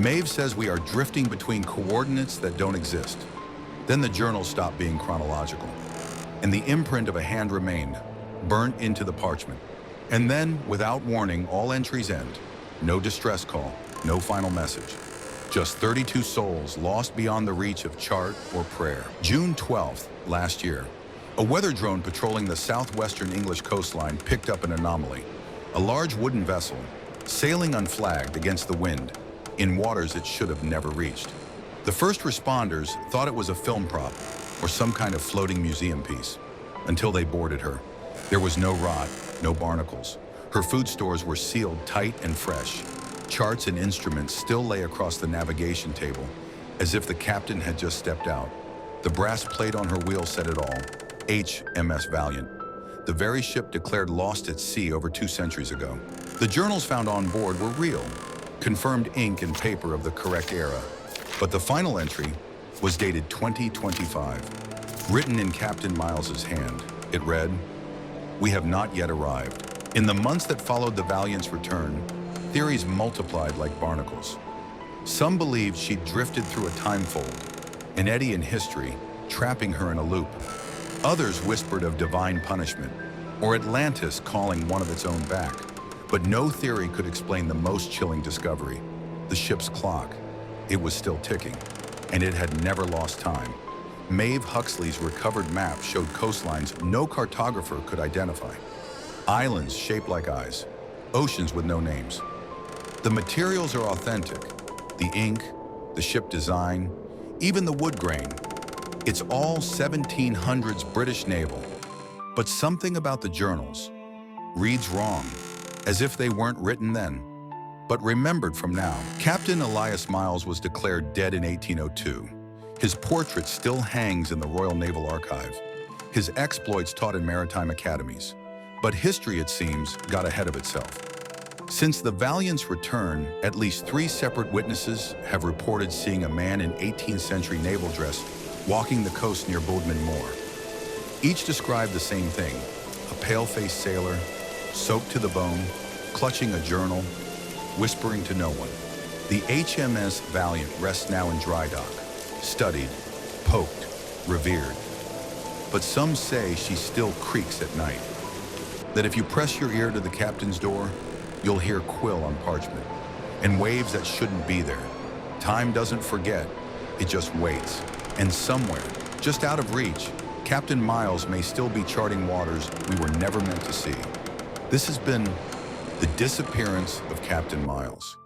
Maeve says we are drifting between coordinates that don't exist. Then the journal stopped being chronological, and the imprint of a hand remained, burnt into the parchment. And then, without warning, all entries end. No distress call, no final message. Just 32 souls lost beyond the reach of chart or prayer. June 12th, last year, a weather drone patrolling the southwestern English coastline picked up an anomaly. A large wooden vessel, sailing unflagged against the wind, in waters it should have never reached. The first responders thought it was a film prop or some kind of floating museum piece, until they boarded her. There was no rot, no barnacles. Her food stores were sealed tight and fresh. Charts and instruments still lay across the navigation table, as if the captain had just stepped out. The brass plate on her wheel said it all: HMS Valiant, the very ship declared lost at sea over 2 centuries ago. The journals found on board were real, confirmed ink and paper of the correct era. But the final entry was dated 2025. Written in Captain Myles's hand, it read, "We have not yet arrived." In the months that followed the Valiant's return, theories multiplied like barnacles. Some believed she drifted through a time fold, an eddy in history, trapping her in a loop. Others whispered of divine punishment, or Atlantis calling one of its own back. But no theory could explain the most chilling discovery: the ship's clock. It was still ticking, and it had never lost time. Maeve Huxley's recovered map showed coastlines no cartographer could identify. Islands shaped like eyes, oceans with no names. The materials are authentic. The ink, the ship design, even the wood grain. It's all 1700s British naval. But something about the journals reads wrong, as if they weren't written then, but remembered from now. Captain Elias Myles was declared dead in 1802. His portrait still hangs in the Royal Naval Archive. His exploits taught in maritime academies. But history, it seems, got ahead of itself. Since the Valiant's return, at least 3 separate witnesses have reported seeing a man in 18th century naval dress walking the coast near Bodmin Moor. Each described the same thing: a pale-faced sailor, soaked to the bone, clutching a journal, whispering to no one. The HMS Valiant rests now in dry dock, studied, poked, revered. But some say she still creaks at night. That if you press your ear to the captain's door, you'll hear quill on parchment, and waves that shouldn't be there. Time doesn't forget, it just waits. And somewhere, just out of reach, Captain Myles may still be charting waters we were never meant to see. This has been The Disappearance of Captain Myles.